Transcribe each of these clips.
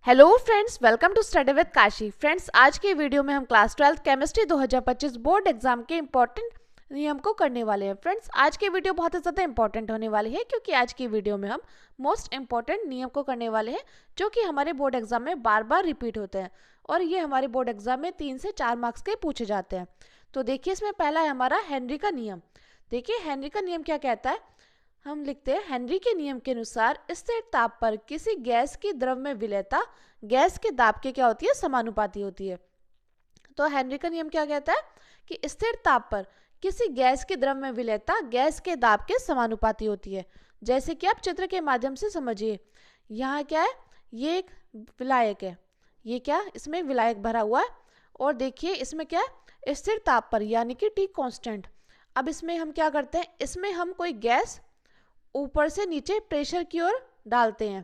Hello friends, welcome to study with Kashi. Friends, आज की video में हम क्लास 12 केमिस्ट्री 2025 बोर्ड एग्जाम के इंपॉर्टेंट नियम को करने वाले हैं। फ्रेंड्स, आज की वीडियो बहुत ही ज़्यादा इंपॉर्टेंट होने वाली है क्योंकि आज की वीडियो में हम मोस्ट इंपॉर्टेंट नियम को करने वाले हैं जो कि हमारे बोर्ड एग्जाम में बार बार रिपीट होते हैं और ये हमारे बोर्ड एग्जाम में 3 से 4 मार्क्स के पूछे जाते हैं। तो देखिए, इसमें पहला है हमारा हेनरी का नियम। देखिए, हेनरी का नियम क्या कहता है। हम लिखते हैं, हेनरी के नियम के अनुसार स्थिर ताप पर किसी गैस की द्रव में विलेयता गैस के दाब के क्या होती है, समानुपाती होती है। तो हेनरी का नियम क्या कहता है कि स्थिर ताप पर किसी गैस की द्रव में विलेयता गैस के दाब के समानुपाती होती है। जैसे कि आप चित्र के माध्यम से समझिए, यहाँ क्या है, ये एक विलायक है, ये क्या, इसमें विलायक भरा हुआ है और देखिए इसमें क्या है, स्थिर ताप पर यानी कि टी कांस्टेंट। अब इसमें हम क्या करते हैं, इसमें हम कोई गैस ऊपर से नीचे प्रेशर की ओर डालते हैं।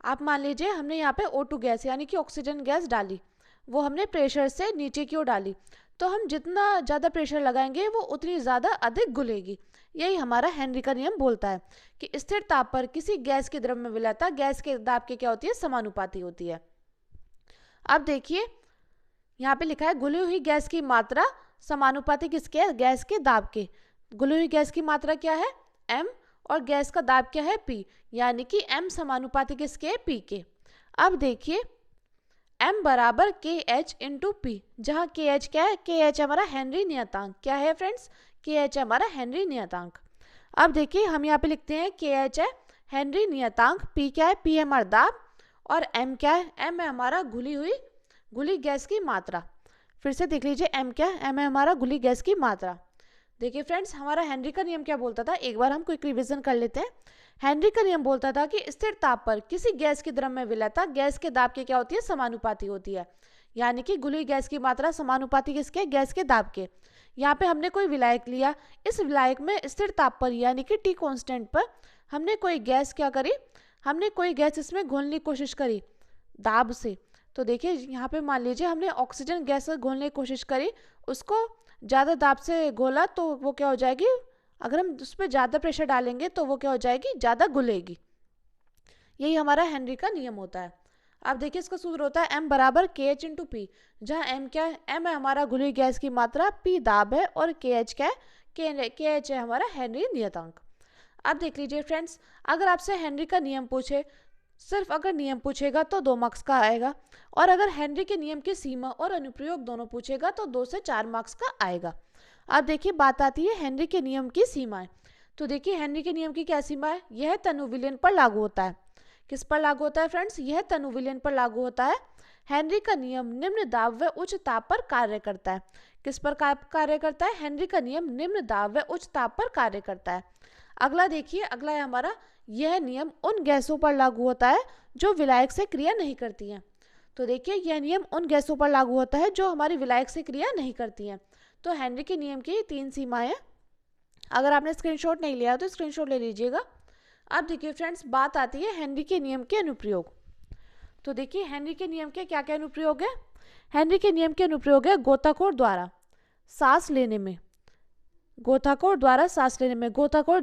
आप मान लीजिए हमने यहाँ पे O2 गैस यानी कि ऑक्सीजन गैस डाली, वो हमने प्रेशर से नीचे की ओर डाली, तो हम जितना ज़्यादा प्रेशर लगाएंगे वो उतनी ज़्यादा अधिक घुलेगी। यही हमारा हेनरी का नियम बोलता है कि स्थिर ताप पर किसी गैस की द्रव में विलेयता गैस के दाब के क्या होती है, समानुपाती होती है। अब देखिए यहाँ पे लिखा है, घुली हुई गैस की मात्रा समानुपाती किसके है, गैस के दाब के। घुली हुई गैस की मात्रा क्या है, m, और गैस का दाब क्या है, P, यानी कि m समानुपाती किसके है, P के। अब देखिए m बराबर KH इंटू पी, जहाँ KH क्या है, KH हमारा हेनरी नियतांक क्या है फ्रेंड्स, KH हमारा हेनरी नियतांक। अब देखिए हम यहाँ पे लिखते हैं KH है हेनरी नियतांक, P क्या है, P है हमारा दाब, और m क्या है, m है हमारा घुली गैस की मात्रा। फिर से देख लीजिए, m क्या है, m है हमारा घुली गैस की मात्रा। देखिए फ्रेंड्स, हमारा हेनरी का नियम क्या बोलता था, एक बार हम क्विक रिवीजन कर लेते हैं। हेनरी का नियम बोलता था कि स्थिर ताप पर किसी गैस की द्रव में विलेयता गैस के दाब के क्या होती है, समानुपाती होती है। यानी कि घुली गैस की मात्रा समानुपाती किसके, गैस के दाब के। यहाँ पे हमने कोई विलायक लिया, इस विलायक में स्थिर ताप पर यानी कि टी कांस्टेंट पर हमने कोई गैस क्या करी, हमने कोई गैस इसमें घोलने की कोशिश करी दाब से। तो देखिए यहाँ पे मान लीजिए हमने ऑक्सीजन गैस घोलने की कोशिश करी, उसको ज़्यादा दाब से घोला तो वो क्या हो जाएगी, अगर हम उस पर ज़्यादा प्रेशर डालेंगे तो वो क्या हो जाएगी, ज़्यादा घुलेगी। यही हमारा हेनरी का नियम होता है। अब देखिए इसका सूत्र होता है m बराबर KH इंटू पी, जहाँ m क्या है, m है हमारा घुली गैस की मात्रा, P दाब है, और KH क्या है, KH है हमारा हेनरी नियतांक। अब देख लीजिए फ्रेंड्स, अगर आपसे हेनरी का नियम पूछे, सिर्फ अगर नियम पूछेगा तो 2 मार्क्स का आएगा, और अगर हेनरी के नियम की सीमा और अनुप्रयोग दोनों पूछेगा तो 2 से 4 मार्क्स का आएगा। अब देखिए बात आती है हेनरी के नियम की सीमाएं। तो देखिए हेनरी के नियम की क्या सीमा है, यह तनु विलयन पर लागू होता है। किस पर लागू होता है फ्रेंड्स, यह तनु विलयन पर लागू होता है। हेनरी का नियम निम्न दाब व उच्च ताप पर कार्य करता है। किस पर कार्य करता है, हेनरी का नियम निम्न दाब व उच्च ताप पर कार्य करता है। अगला देखिए, अगला है हमारा, यह नियम उन गैसों पर लागू होता है जो विलायक से क्रिया नहीं करती हैं। तो देखिए यह नियम उन गैसों पर लागू होता है जो हमारी विलायक से क्रिया नहीं करती हैं। तो हेनरी के नियम की 3 सीमाएं हैं। अगर आपने स्क्रीनशॉट नहीं लिया तो स्क्रीनशॉट ले लीजिएगा। अब देखिए फ्रेंड्स, बात आती है हेनरी के नियम के अनुप्रयोग। तो देखिए हेनरी के नियम के क्या क्या अनुप्रयोग है। हेनरी के नियम के अनुप्रयोग है गोताखोर द्वारा सांस लेने में, गोताखोर द्वारा सांस लेने में। गोताखोर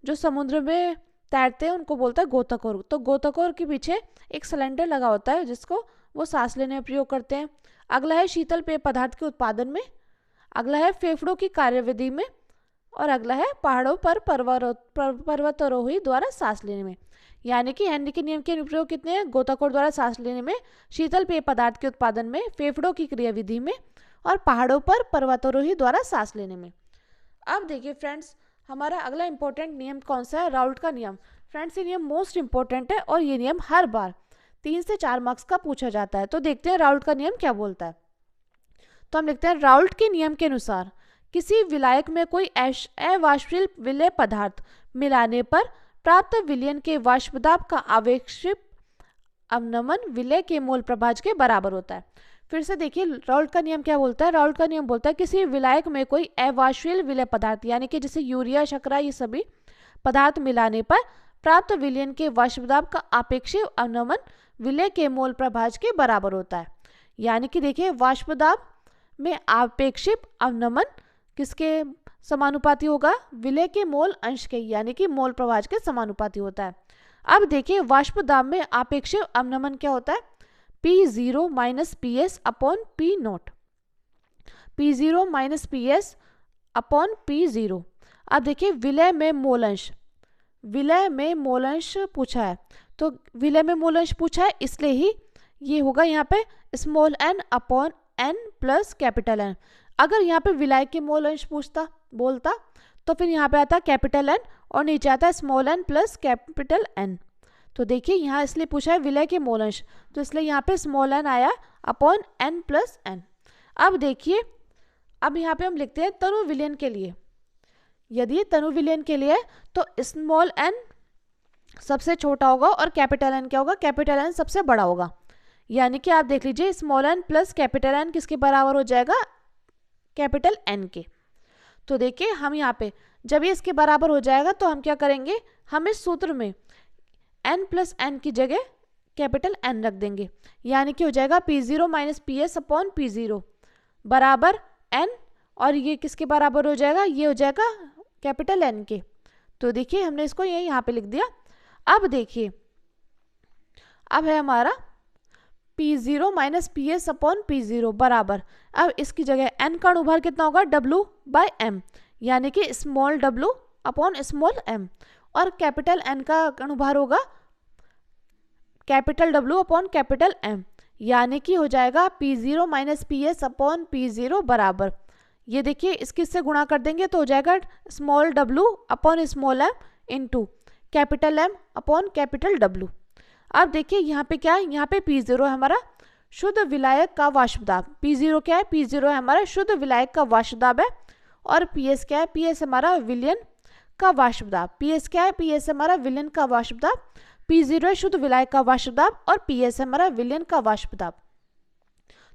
जो समुद्र में तैरते हैं उनको बोलता है गोताखोर। तो गोताखोर के पीछे एक सिलेंडर लगा होता है जिसको वो सांस लेने में प्रयोग करते हैं। अगला है शीतल पेय पदार्थ के उत्पादन में, अगला है फेफड़ों की कार्यविधि में, और अगला है पहाड़ों पर पर्वतारोही द्वारा सांस लेने में। यानी कि हेनरी के नियम के अनुप्रयोग कितने हैं, गोताखोर द्वारा सांस लेने में, शीतल पेय पदार्थ के उत्पादन में, फेफड़ों की क्रियाविधि में, और पहाड़ों पर पर्वतारोही द्वारा सांस लेने में। अब देखिए फ्रेंड्स, हमारा अगला इंपॉर्टेंट नियम कौन सा है, राउल्ट का नियम। फ्रेंड्स ये नियम मोस्ट इंपॉर्टेंट है और ये नियम हर बार 3 से 4 मार्क्स का पूछा जाता है। तो देखते हैं राउल्ट का नियम क्या बोलता है। तो हम लिखते हैं, राउल्ट के नियम के अनुसार किसी विलायक में कोई अवाष्पशील विलेय पदार्थ मिलाने पर प्राप्त विलयन के वाष्पदाब का आवेशित अवनमन विलेय के मोल प्रभाज के बराबर होता है। फिर से देखिए राउल्ट का नियम क्या बोलता है। राउल्ट का नियम बोलता है किसी विलायक में कोई अवाष्पशील विलेय पदार्थ यानी कि जैसे यूरिया, शर्करा, ये सभी पदार्थ मिलाने पर प्राप्त विलयन के वाष्पदाब का आपेक्षिक अवनमन विलेय के मोल प्रभाज के बराबर होता है। यानी कि देखिए वाष्पदाब में आपेक्षिक अवनमन किसके समानुपाती होगा, विलेय के मोल अंश के, यानी कि मोल प्रभाज के समानुपाती होता है। अब देखिए वाष्प दाब में आपेक्षिक अवनमन क्या होता है, P0 minus PS upon P0, P0 minus PS upon P0। अब देखिए विलय में मोलंश, विलय में मोलंश पूछा है, तो विलय में मोलंश पूछा है इसलिए ही ये होगा यहाँ पे small n upon n plus capital N। अगर यहाँ पे विलय के मोलंश पूछता बोलता तो फिर यहाँ पे आता कैपिटल N और नीचे आता small n plus capital N। तो देखिए यहाँ इसलिए पूछा है विलय के मोलंश, तो इसलिए यहाँ पे स्मॉल n आया अपॉन n प्लस n। अब देखिए अब यहाँ पे हम लिखते हैं तनु विलयन के लिए, यदि तनु विलयन के लिए तो स्मॉल n सबसे छोटा होगा और कैपिटल N क्या होगा, कैपिटल N सबसे बड़ा होगा। यानी कि आप देख लीजिए small n plus capital N किसके बराबर हो जाएगा, कैपिटल N के। तो देखिए हम यहाँ पे जब ये इसके बराबर हो जाएगा तो हम क्या करेंगे, हम इस सूत्र में n प्लस n की जगह कैपिटल N रख देंगे, यानी कि हो जाएगा P0 minus PS upon P0 बराबर n, और ये किसके बराबर हो जाएगा, ये हो जाएगा कैपिटल N के। तो देखिए हमने इसको ये यहाँ पे लिख दिया। अब देखिए अब है हमारा P0 minus PS upon P0 बराबर, अब इसकी जगह n का अनुभार कितना होगा, W बाय m, यानी कि small w upon small m, और कैपिटल N का अनुभार होगा capital W upon capital m, यानी कि हो जाएगा P0 minus PS upon P0 बराबर, ये देखिए इसके से गुणा कर देंगे तो हो जाएगा small w upon small m into capital M upon capital W। अब देखिए यहाँ पे क्या है, यहाँ पे P0 है हमारा शुद्ध विलायक का वाष्प दाब, P0 क्या है, P0 है हमारा शुद्ध विलायक का वाष्प दाब है, और PS क्या है, PS हमारा विलयन का वाष्प दाब, PS क्या है, PS हमारा विलयन का वाष्प दाब, P0 है शुद्ध विलायक का वाष्प दाब और PS हमारा विलयन का वाष्प दाब।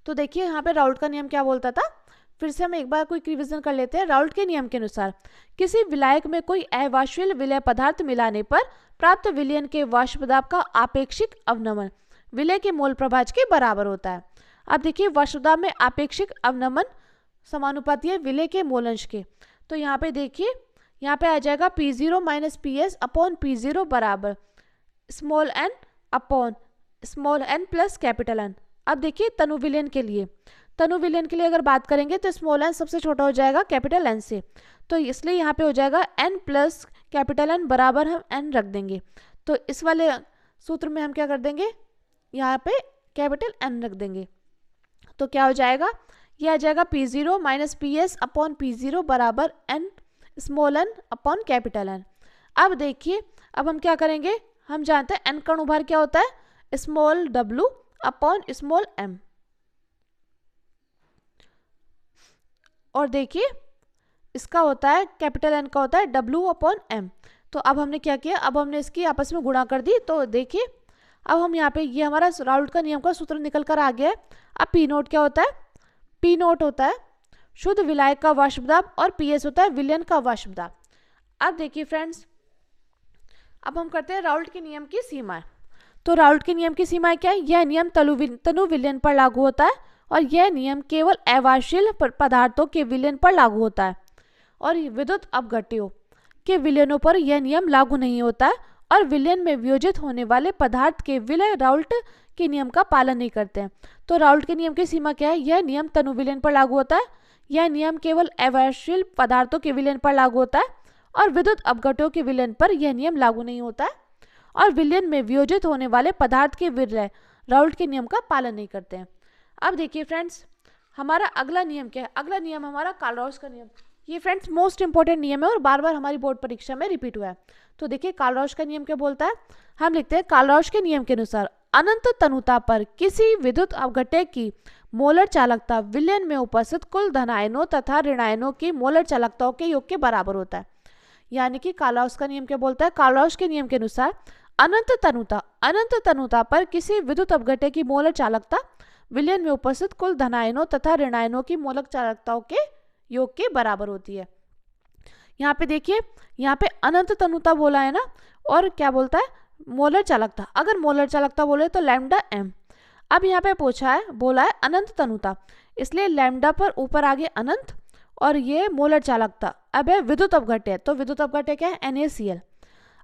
तो देखिए यहाँ पे राउल्ट का नियम क्या बोलता था, फिर से हम एक बार कोई रिवीजन कर लेते हैं। राउल्ट के नियम के अनुसार किसी विलायक में कोई अवाष्पशील विलय पदार्थ मिलाने पर प्राप्त विलयन के वाष्प दाब का आपेक्षिक अवनमन विलय के मोल प्रभाज के बराबर होता है। अब देखिए वाष्प दाब में आपेक्षिक अवनमन समानुपाती है विलय के मोलंश के, तो यहाँ पे देखिए यहाँ पे आ जाएगा P0 minus PS upon P0 बराबर small n upon small n plus capital N। अब देखिए तनु विलयन के लिए, तनु विलयन के लिए अगर बात करेंगे तो स्मॉल n सबसे छोटा हो जाएगा कैपिटल N से, तो इसलिए यहाँ पे हो जाएगा n प्लस कैपिटल N बराबर हम n रख देंगे। तो इस वाले सूत्र में हम क्या कर देंगे, यहाँ पे कैपिटल N रख देंगे, तो क्या हो जाएगा, ये आ जाएगा P0 minus PS upon P0 बराबर n small n upon capital N। अब देखिए अब हम क्या करेंगे, हम जानते हैं n का अनुभार क्या होता है, small w upon small m, और देखिए इसका होता है कैपिटल N का होता है W अपॉन m। तो अब हमने क्या किया, अब हमने इसकी आपस में गुणा कर दी, तो देखिए अब हम यहाँ पे ये हमारा राउल्ट का नियम का सूत्र निकल कर आ गया है। अब P0 क्या होता है, P0 होता है शुद्ध विलायक का वाष्प दाब और PS होता है विलयन का वाष्प दाब। अब देखिए फ्रेंड्स अब हम करते हैं राउल्ट के नियम की सीमाएं। तो राउल्ट के नियम की सीमाएं क्या है, यह नियम तनु विलयन पर लागू होता है और यह नियम केवल अवाष्पशील पदार्थों के विलयन पर लागू होता है, और विद्युत अपघट्यों के विलयनों पर यह नियम लागू नहीं होता है, और विलयन में वियोजित होने वाले पदार्थ के विलय राउल्ट के नियम का पालन नहीं करते हैं। तो राउल्ट के नियम की सीमा क्या है, यह नियम तनु विलयन पर लागू होता है, यह नियम केवल अवाष्पशील पदार्थों के विलयन पर लागू होता है, और विद्युत अपघट्यों के विलयन पर यह नियम लागू नहीं होता है, और विलयन में वियोजित होने वाले पदार्थ के विलय राउल्ट के नियम का पालन नहीं करते हैं। अब देखिए फ्रेंड्स हमारा अगला नियम क्या है, अगला नियम हमारा कार्ल-रॉस का नियम। ये फ्रेंड्स मोस्ट इंपॉर्टेंट नियम है और बार बार हमारी बोर्ड परीक्षा में रिपीट हुआ है। तो देखिए कार्ल-रॉस का नियम क्या बोलता है, हम लिखते हैं कार्ल-रॉस के नियम के अनुसार अनंत तनुता पर किसी विद्युत अपघट्य की मोलर चालकता विलयन में उपस्थित कुल धनायनों तथा ऋणायनों की मोलर चालकताओं के योग के बराबर होता है। यानी कि कार्ल-रॉस का नियम क्या बोलता है, कार्ल-रॉस के नियम के अनुसार अनंत तनुता पर किसी विद्युत अपघट्य की मोलर चालकता विलयन में उपस्थित कुल धनायनों तथा ऋणायनों की मोलर चालकताओं के योग के बराबर होती है। यहाँ पे देखिए यहाँ पे अनंत तनुता बोला है ना, और क्या बोलता है मोलर चालकता, अगर मोलर चालकता बोले तो लैम्डा m। अब यहाँ पे पूछा है बोला है अनंत तनुता, इसलिए लैम्डा पर ऊपर आगे अनंत और ये मोलर चालकता। अब है विद्युत अपघट्य, तो विद्युत अपघट्य क्या है NaCl।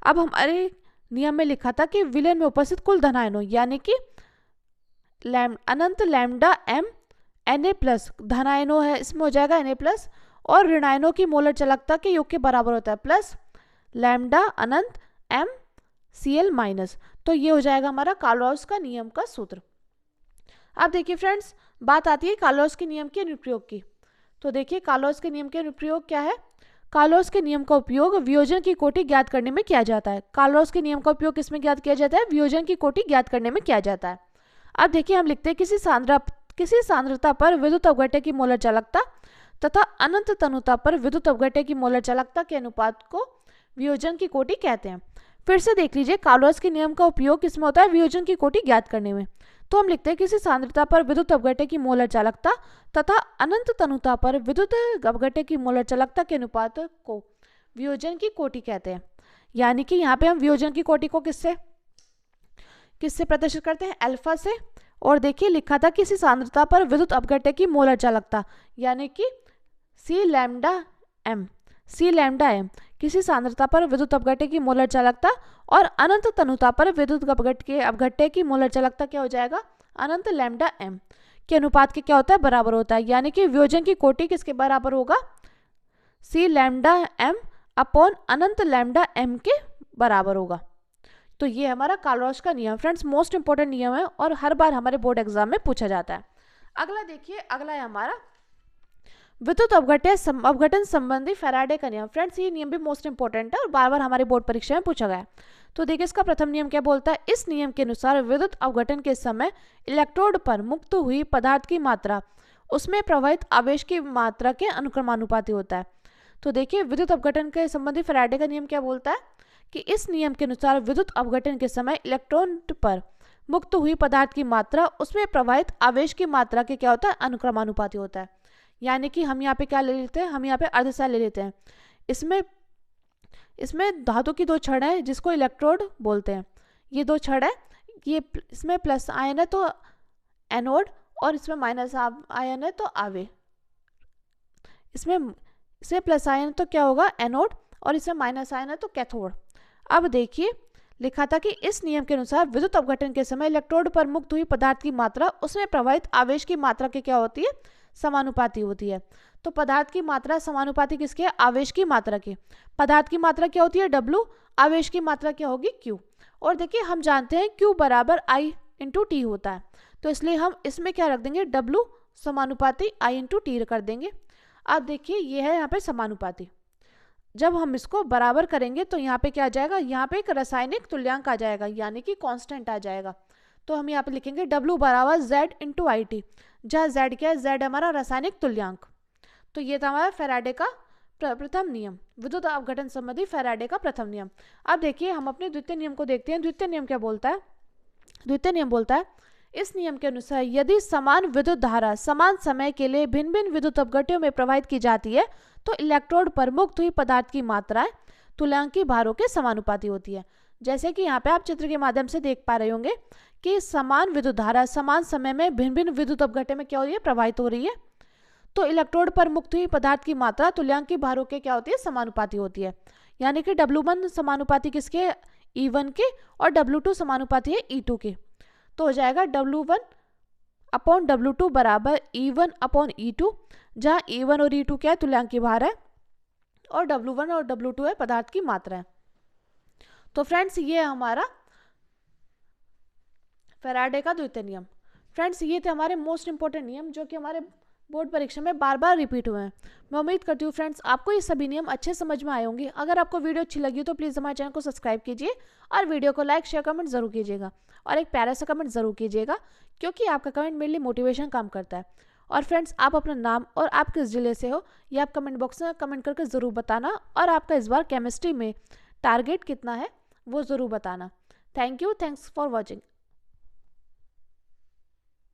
अब हमारे नियम में लिखा था कि विलयन में उपस्थित कुल धन आयनों यानी कि अनंत लैम्डा m Na प्लस धन आयनों है, इसमें हो जाएगा Na प्लस, और ऋण आयनों की मोलर चालकता के योग के बराबर होता है प्लस लैम्डा अनंत m Cl माइनस। तो ये हो जाएगा हमारा कार्ल-रॉस का नियम का सूत्र। अब देखिए फ्रेंड्स, बात आती है कार्ल-रॉस के नियम के अनुप्रयोग की। तो देखिए कार्ल-रॉस के नियम के अनुप्रयोग क्या है। कार्ल-रॉस के नियम का उपयोग वियोजन की कोटि ज्ञात करने में किया जाता है। कार्ल-रॉस के नियम का उपयोग किसमें ज्ञात किया जाता है? वियोजन की कोटि ज्ञात करने में किया जाता है। अब देखिए हम लिखते हैं किसी सांद्रता पर विद्युत अपघट्य की मोलर चालकता तथा अनंत तनुता पर विद्युत अपघट्य की मोलर चालकता के अनुपात को वियोजन की कोटि कहते हैं। फिर से देख लीजिए, कार्ल-रॉस के नियम का उपयोग किसमें होता है? वियोजन की कोटि ज्ञात करने में। तो हम लिखते हैं किसी सांद्रता पर विद्युत अपघट्य की मोलर चालकता तथा अनंत तनुता पर विद्युत अपघट्य की मोलर चालकता के अनुपात को वियोजन की कोटि कहते हैं। यानी कि यहाँ पे हम वियोजन की कोटि को किससे प्रदर्शित करते हैं? अल्फा से। और देखिए लिखा था किसी सांद्रता पर विद्युत अपघट्य की मोलर चालकता यानी कि C लैम्डा m किसी सांद्रता पर विद्युत अपघट्य की मोलर चालकता, और अनंत तनुता पर विद्युत अपघट्य की मोलर चालकता क्या हो जाएगा? अनंत लैम्डा m के अनुपात के क्या होता है? बराबर होता है। यानी कि वियोजन की कोटि किसके बराबर होगा? C लैम्डा m अपॉन अनंत लैम्डा m के बराबर होगा। तो ये हमारा कार्ल-रॉस का नियम फ्रेंड्स मोस्ट इंपोर्टेंट नियम है और हर बार हमारे बोर्ड एग्जाम में पूछा जाता है। अगला देखिए, अगला है हमारा विद्युत अपघटन संबंधी फैराडे का नियम। फ्रेंड्स ये नियम भी मोस्ट इंपोर्टेंट है और बार बार हमारे बोर्ड परीक्षा में पूछा गया। तो देखिए इसका प्रथम नियम क्या बोलता है? इस नियम के अनुसार विद्युत अपघटन के समय इलेक्ट्रोड पर मुक्त हुई पदार्थ की मात्रा उसमें प्रवाहित आवेश की मात्रा के अनुक्रमानुपाती होता है। तो देखिए विद्युत अपघटन के संबंधी फैराडे का नियम क्या बोलता है कि इस नियम के अनुसार विद्युत अपघटन के समय इलेक्ट्रोड पर मुक्त हुई पदार्थ की मात्रा उसमें प्रवाहित आवेश की मात्रा के क्या होता है? अनुक्रमानुपाती होता है। यानी कि हम यहाँ पे क्या ले लेते हैं? हम यहाँ पे अर्धसेल ले लेते हैं। इसमें धातु की दो छड़ है जिसको इलेक्ट्रोड बोलते हैं। ये दो छड़ है, ये इसमें प्लस आयन है तो एनोड, और इसमें माइनस आयन है तो आवे। इसमें प्लस आयन तो क्या होगा? एनोड, और इसमें माइनस आयन है तो कैथोड। अब देखिए लिखा था कि इस नियम के अनुसार विद्युत अपघटन के समय इलेक्ट्रोड पर मुक्त हुई पदार्थ की मात्रा उसमें प्रवाहित आवेश की मात्रा के क्या होती है? समानुपाती होती है। तो पदार्थ की मात्रा समानुपाती किसके? आवेश की मात्रा के। पदार्थ की मात्रा क्या होती है? W, आवेश की मात्रा क्या होगी? Q। और देखिए हम जानते हैं Q बराबर I इंटू T होता है, तो इसलिए हम इसमें क्या रख देंगे? W समानुपाती I इंटू T कर देंगे। अब देखिए ये है यहाँ पे समानुपाती। जब हम इसको बराबर करेंगे तो यहाँ पे क्या आ जाएगा? यहाँ पे एक रासायनिक तुल्यांक आ जाएगा यानी कि कांस्टेंट आ जाएगा। तो हम यहाँ पे लिखेंगे W बराबर Z इंटू IT, जहाँ Z क्या है? Z हमारा रासायनिक तुल्यांक। तो ये था हमारा फैराडे का प्रथम नियम, विद्युत अपघटन संबंधी फैराडे का प्रथम नियम। अब देखिए हम अपने द्वितीय नियम को देखते हैं। द्वितीय नियम क्या बोलता है? द्वितीय नियम बोलता है इस नियम के अनुसार यदि समान विद्युत धारा समान समय के लिए भिन्न भिन्न विद्युत अपघट्यों में प्रवाहित की जाती है तो इलेक्ट्रोड पर मुक्त हुई पदार्थ की मात्राएं तुल्यांकी भारों के समानुपाती होती है। जैसे कि यहाँ पे आप चित्र के माध्यम से देख पा रहे होंगे कि समान विद्युत धारा समान समय में भिन्न भिन्न विद्युत अपघट्य में क्या हो रही है? प्रवाहित हो रही है। तो इलेक्ट्रोड पर मुक्त हुई पदार्थ की मात्रा तुल्यांकी भारों के क्या होती है? समानुपाती होती है। यानी कि W1 समानुपाती किसके? E1 के, और W2 समानुपाती है E2 के। तो हो जाएगा W1 अपॉन W2 बराबर E1 अपॉन E2, जहाँ E1 और E2 क्या है? तुल्यांकी भार है, और W1 और W2 है पदार्थ की मात्रा है। तो फ्रेंड्स ये हमारा फैराडे का द्वितीय नियम। फ्रेंड्स ये थे हमारे मोस्ट इंपोर्टेंट नियम जो कि हमारे बोर्ड परीक्षा में बार बार रिपीट हुए हैं। मैं उम्मीद करती हूँ फ्रेंड्स आपको ये सभी नियम अच्छे समझ में आए होंगे। अगर आपको वीडियो अच्छी लगी तो प्लीज़ हमारे चैनल को सब्सक्राइब कीजिए और वीडियो को लाइक शेयर कमेंट जरूर कीजिएगा, और एक प्यारा सा कमेंट जरूर कीजिएगा क्योंकि आपका कमेंट मेरे लिए मोटिवेशन काम करता है। और फ्रेंड्स आप अपना नाम और आप किस जिले से हो ये आप कमेंट बॉक्स में कमेंट करके ज़रूर बताना, और आपका इस बार केमिस्ट्री में टारगेट कितना है वो ज़रूर बताना। Thank you, thanks for watching.